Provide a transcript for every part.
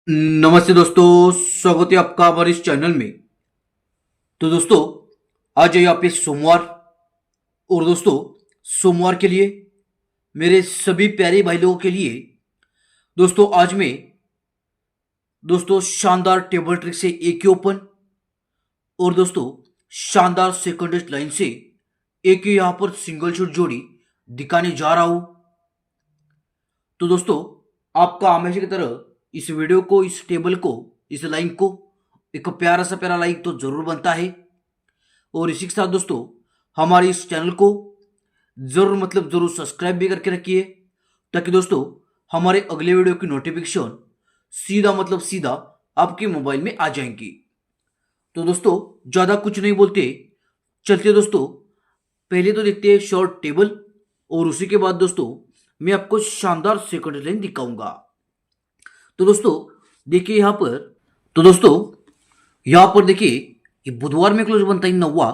नमस्ते दोस्तों, स्वागत है आपका हमारे इस चैनल में। तो दोस्तों, आज है यहाँ पे सोमवार। और दोस्तों, सोमवार के लिए मेरे सभी प्यारे भाई लोगों के लिए दोस्तों आज मैं दोस्तों शानदार टेबल ट्रिक से एक ही ओपन और दोस्तों शानदार सेकंड लाइन से एक ही यहाँ पर सिंगल शॉट जोड़ी दिखाने जा रहा हूं। तो दोस्तों, आपका हमेशा की तरह इस वीडियो को, इस टेबल को, इस लाइन को एक प्यारा सा प्यारा लाइक तो जरूर बनता है। और इसी के साथ दोस्तों हमारे इस चैनल को जरूर सब्सक्राइब भी करके रखिए, ताकि दोस्तों हमारे अगले वीडियो की नोटिफिकेशन सीधा आपके मोबाइल में आ जाएंगी। तो दोस्तों ज्यादा कुछ नहीं बोलते, चलते दोस्तों पहले तो देखते हैं शॉर्ट टेबल, और उसी के बाद दोस्तों मैं आपको शानदार सेकंड लाइन दिखाऊंगा। तो दोस्तों देखिए यहाँ पर, तो दोस्तों यहाँ पर देखिए ये बुधवार में क्लोज बनता है 9,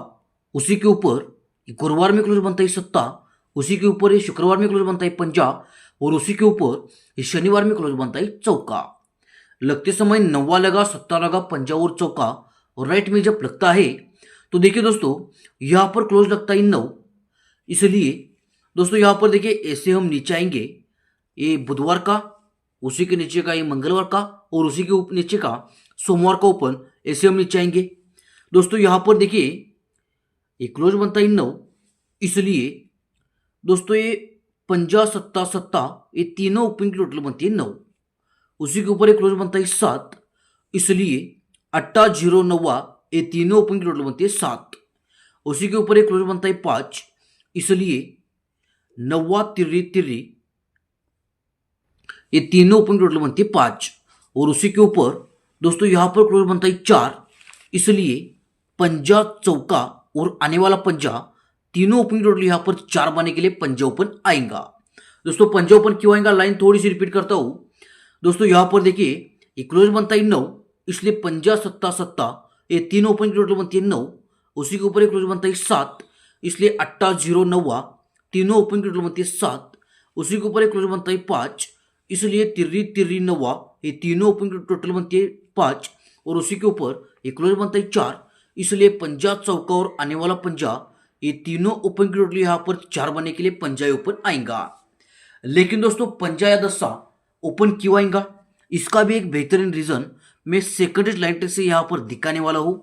उसी के ऊपर ये गुरुवार में क्लोज बनता है 7, उसी के ऊपर ये शुक्रवार में क्लोज बनता है 5, और उसी के ऊपर ये शनिवार में क्लोज बनता है 4। लगते समय 9 लगा, 7 लगा, 5 और 4, और राइट में जब लगता है तो देखिए दोस्तों यहाँ पर क्लोज लगता है 9। इसलिए दोस्तों यहाँ पर देखिए ऐसे हम नीचे आएंगे, ये बुधवार का, उसी के नीचे का ये मंगलवार का, और उसी के नीचे का सोमवार का ओपन, ऐसे हम नीचे आएंगे। दोस्तों यहाँ पर देखिए ये क्लोज बनता है 9, इसलिए दोस्तों ये 50, 7, 7 ये तीनों ओपन की टोटल बनती है 9। उसी के ऊपर एक क्लोज बनता है 7, इसलिए 8, 0, 9 ये तीनों ओपन की टोटल बनती है 7। उसी के ऊपर एक क्लोज बनता है 5, इसलिए 9, 3, 3 ये तीनों ओपन की टोटल बनती है 5। और उसी के ऊपर दोस्तों यहाँ पर क्लोज बनता है 4, इसलिए 5, 4 और आने वाला 5, तीनों ओपन की टोटल यहाँ पर 4 बनने के लिए 5 ओपन आएगा। दोस्तों 5 ओपन क्यों आएगा, लाइन थोड़ी सी रिपीट करता हूं। दोस्तों यहाँ पर देखिए ये क्लोज बनता है 9, इसलिए 5, 7, 7 ये तीनों ओपन की टोटल बनती है 9। उसी के ऊपर एक क्लोज बनता है 7, इसलिए 8, 0, 9 तीनों ओपन की टोटल बनती है 7। उसी के ऊपर एक क्लोज बनता है 5, इसलिए 3, 3, 9 ये तीनों ओपन की टोटल बनती है 5। और उसी के ऊपर एक क्लोज बनता है 4, इसलिए 5, 4 और आने वाला 5 ये तीनों ओपन की टोटल यहाँ पर 4 बनने के लिए 5 ओपन आएगा। लेकिन दोस्तों 5 या 10 ओपन क्यों आएगा, इसका भी एक बेहतरीन रीजन मैं सेकंड लाइन ट्रिक से यहाँ पर दिखाने वाला हूँ।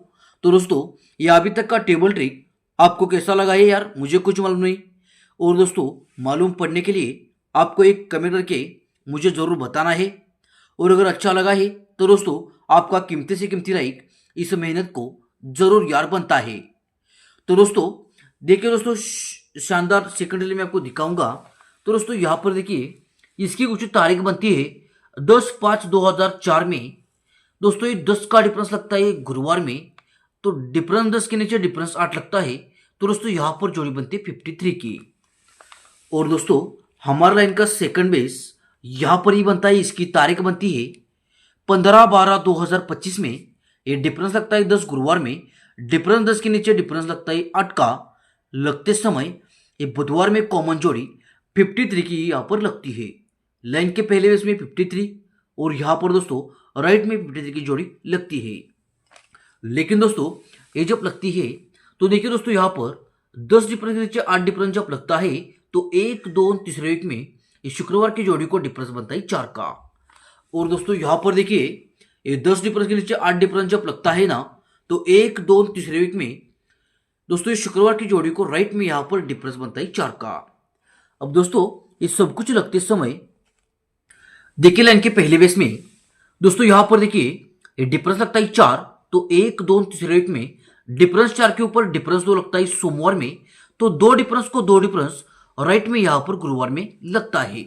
तो दोस्तों ये अभी तक का टेबल ट्रिक आपको कैसा लगा है यार, मुझे कुछ मालूम नहीं। और दोस्तों मालूम पड़ने के लिए आपको एक कमेंट करके मुझे जरूर बताना है। और अगर अच्छा लगा है तो दोस्तों आपका कीमती से कीमती लाइक इस मेहनत को जरूर यार बनता है। तो दोस्तों देखिए दोस्तों शानदार सेकंड में आपको दिखाऊंगा। तो दोस्तों यहाँ पर देखिए इसकी कुछ तारीख बनती है 10/5/2004 में। दोस्तों ये 10 का डिफरेंस लगता है गुरुवार में, तो डिफरेंस 10 के नीचे डिफरेंस 8 लगता है। तो दोस्तों यहाँ पर जोड़ी बनती है 53 की। और दोस्तों हमारा लाइन का सेकंड बेस यहाँ पर ही बनता है, इसकी तारीख बनती है 15/12/2025 में। ये डिफरेंस लगता है 10 गुरुवार में, डिफरेंस 10 के नीचे डिफरेंस लगता है 8 का। लगते समय ये बुधवार में कॉमन जोड़ी 53 की यहाँ पर लगती है। लाइन के पहले बेस में 53 और यहाँ पर दोस्तों राइट में 53 की जोड़ी लगती है। लेकिन दोस्तों ये जब लगती है तो देखिए दोस्तों यहाँ पर 10 डिफरेंस के नीचे 8 डिफरेंस जब लगता है तो 1, 2 तीसरे वीक में ये शुक्रवार की जोड़ी को डिफरेंस बनता है 4 का। और दोस्तों यहाँ पर देखिए ये 10 डिफरेंस के नीचे 8 डिफरेंस जब लगता है ना, तो 1, 2 तीसरे वीक में दोस्तों ये शुक्रवार की जोड़ी को राइट में यहाँ पर डिफरेंस बनता है 4 का। अब दोस्तों ये सब कुछ लगते समय देखिए लाइन के पहले बेस में दोस्तों यहाँ पर देखिए ये डिफरेंस लगता है 4, तो 1, 2 तीसरे वीक में डिफरेंस 4 के ऊपर डिफरेंस 2 लगता है सोमवार में, तो 2 डिफरेंस को 2 डिफरेंस राइट में यहां पर गुरुवार में लगता है।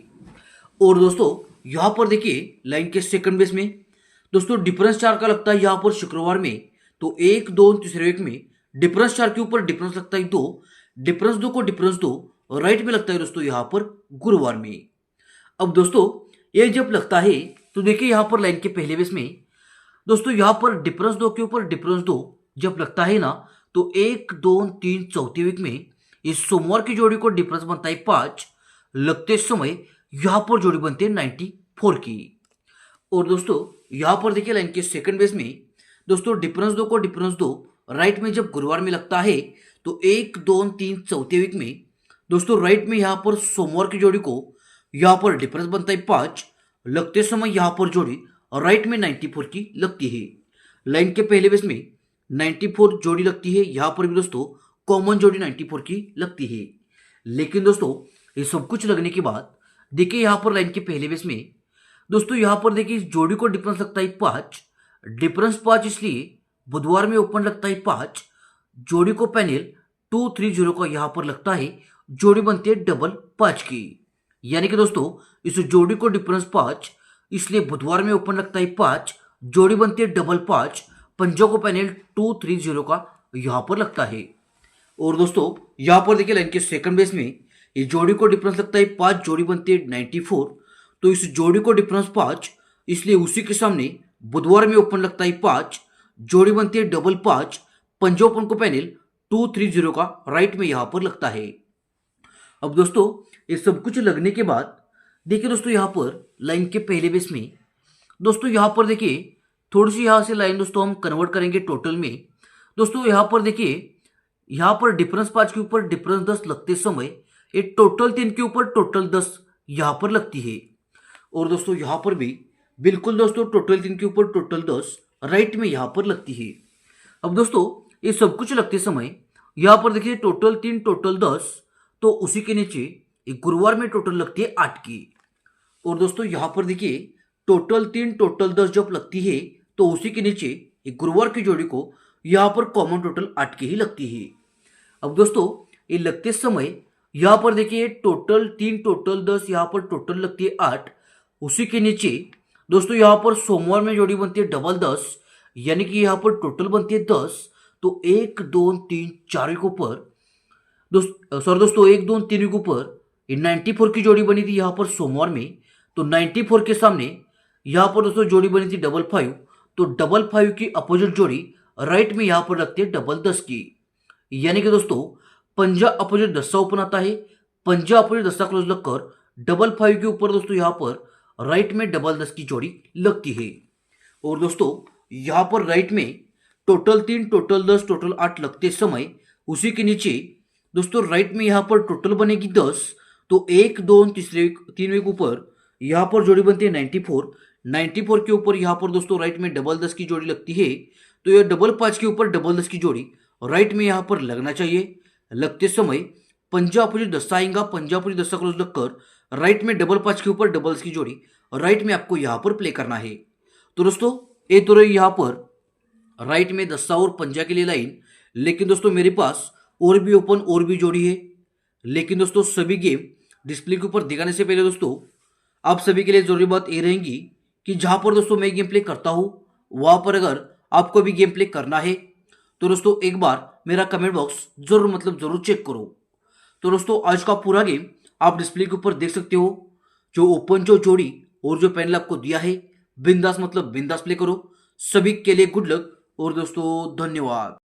और दोस्तों यहां पर देखिए लाइन के सेकंड बेस में दोस्तों डिफरेंस 4 का लगता है यहां पर शुक्रवार में, तो 1, 2 तीसरे वीक में डिफरेंस 4 के ऊपर डिफरेंस लगता है 2, डिफरेंस 2 को डिफरेंस 2 राइट में लगता है दोस्तों यहां पर गुरुवार में। अब दोस्तों ये जब लगता है तो देखिए यहां पर लाइन के पहले बेस में दोस्तों यहां पर डिफरेंस 2 के ऊपर डिफरेंस 2 जब लगता है ना, तो 1, 2, 3 चौथे वीक में इस सोमवार की जोड़ी को डिफरेंस बनता है 5। लगते समय यहां पर जोड़ी बनती है 94 की। और दोस्तों यहाँ पर देखिए लाइन के सेकंड बेस में दोस्तों डिफरेंस दो को डिफरेंस दो राइट में जब गुरुवार में लगता है तो 1 2 3 चौथे वीक में दोस्तों राइट में यहाँ पर सोमवार की जोड़ी को यहाँ पर डिफरेंस बनता है 5, लगते समय यहाँ पर जोड़ी राइट में 94 की लगती है। लाइन के पहले बेस में 94 जोड़ी लगती है, यहाँ पर भी दोस्तों कॉमन जोड़ी 94 की लगती है। लेकिन दोस्तों ये सब कुछ लगने के बाद देखिए यहाँ पर लाइन के पहले बेस में दोस्तों यहाँ पर देखिए इस जोड़ी को डिफरेंस लगता है 5, डिफरेंस 5 इसलिए बुधवार में ओपन लगता है 5, जोड़ी को पैनल 230 का यहाँ पर लगता है, जोड़ी बनती है डबल 5 की। यानी कि दोस्तों इस जोड़ी को डिफरेंस 5 इसलिए बुधवार में ओपन लगता है 5, जोड़ी बनती है डबल 5, पंजों को पैनल 230 का यहाँ पर लगता है। और दोस्तों यहाँ पर देखिए लाइन के सेकंड बेस में ये जोड़ी को डिफरेंस लगता है 5, जोड़ी बनती है 94, तो इस जोड़ी को डिफरेंस 5 इसलिए उसी के सामने बुधवार में ओपन लगता है 5, जोड़ी बनती है डबल 5, पंजोपन को पैनल 230 का राइट में यहाँ पर लगता है। अब दोस्तों ये सब कुछ लगने के बाद देखिए दोस्तों यहाँ पर लाइन के पहले बेस में दोस्तों यहाँ पर देखिए थोड़ी सी यहाँ से लाइन दोस्तों हम कन्वर्ट करेंगे टोटल में। दोस्तों यहाँ पर देखिए यहाँ पर डिफरेंस 5 के ऊपर डिफरेंस 10 लगते समय ये टोटल 3 के ऊपर टोटल 10 यहाँ पर लगती है। और दोस्तों यहाँ पर भी बिल्कुल दोस्तों टोटल 3 के ऊपर टोटल 10 राइट में यहाँ पर लगती है। अब दोस्तों ये सब कुछ लगते समय यहाँ पर देखिए टोटल 3 टोटल 10, तो उसी के नीचे एक गुरुवार में टोटल लगती है 8 की। और दोस्तों यहाँ पर देखिए टोटल 3 टोटल 10 जब लगती है तो उसी के नीचे एक गुरुवार की जोड़ी को यहाँ पर कॉमन टोटल 8 की ही लगती है। अब दोस्तों ये लगते समय यहाँ पर देखिए टोटल 3 टोटल 10 यहाँ पर टोटल लगती है 8, उसी के नीचे दोस्तों यहाँ पर सोमवार में जोड़ी बनती है डबल 10, यानी कि यहाँ पर टोटल बनती है 10, तो 1 2 3 4 के ऊपर दोस्तों 1 2 3 के ऊपर 94 की जोड़ी बनी थी यहाँ पर सोमवार में, तो 94 के सामने यहाँ पर दोस्तों जोड़ी बनी थी डबल 5, तो डबल 5 की अपोजिट जोड़ी राइट में यहाँ पर लगती है डबल 10 की। यानी कि दोस्तों पंजा अपोजिट 10 ओपन आता है, पंजा अपोजिट 10 क्लोज लगकर डबल 5 के ऊपर दोस्तों यहाँ पर राइट में डबल 10 की जोड़ी लगती है। और दोस्तों यहाँ पर राइट में टोटल 3 टोटल 10 टोटल 8 लगते समय उसी के नीचे दोस्तों राइट में यहाँ पर टोटल बनेगी 10, तो 1 2 3 वीक ऊपर यहाँ पर जोड़ी बनती है 94 के ऊपर यहाँ पर दोस्तों राइट में डबल 10 की जोड़ी लगती है, तो यह डबल 5 के ऊपर डबल 10 की जोड़ी राइट में यहाँ पर लगना चाहिए। लगते समय पंजा अपोजिट 10 आएगा, पंजा अपोजिट 10 क्लोज लगकर राइट में डबल 5 के ऊपर डबल 10 की जोड़ी राइट में आपको यहाँ पर प्ले करना है। तो दोस्तों ये तो रही यहाँ पर राइट में 10 और पंजा के लिए लाइन। लेकिन दोस्तों मेरे पास और भी ओपन और भी जोड़ी है, लेकिन दोस्तों सभी गेम डिस्प्ले के ऊपर दिखाने से पहले दोस्तों आप सभी के लिए जरूरी बात ये रहेगी कि जहां पर दोस्तों मैं गेम प्ले करता हूं वहां पर अगर आपको भी गेम प्ले करना है तो दोस्तों एक बार मेरा कमेंट बॉक्स जरूर चेक करो। तो दोस्तों आज का पूरा गेम आप डिस्प्ले के ऊपर देख सकते हो, जो ओपन जो जोड़ी और जो पैनल आपको दिया है बिंदास बिंदास प्ले करो। सभी के लिए गुड लक और दोस्तों धन्यवाद।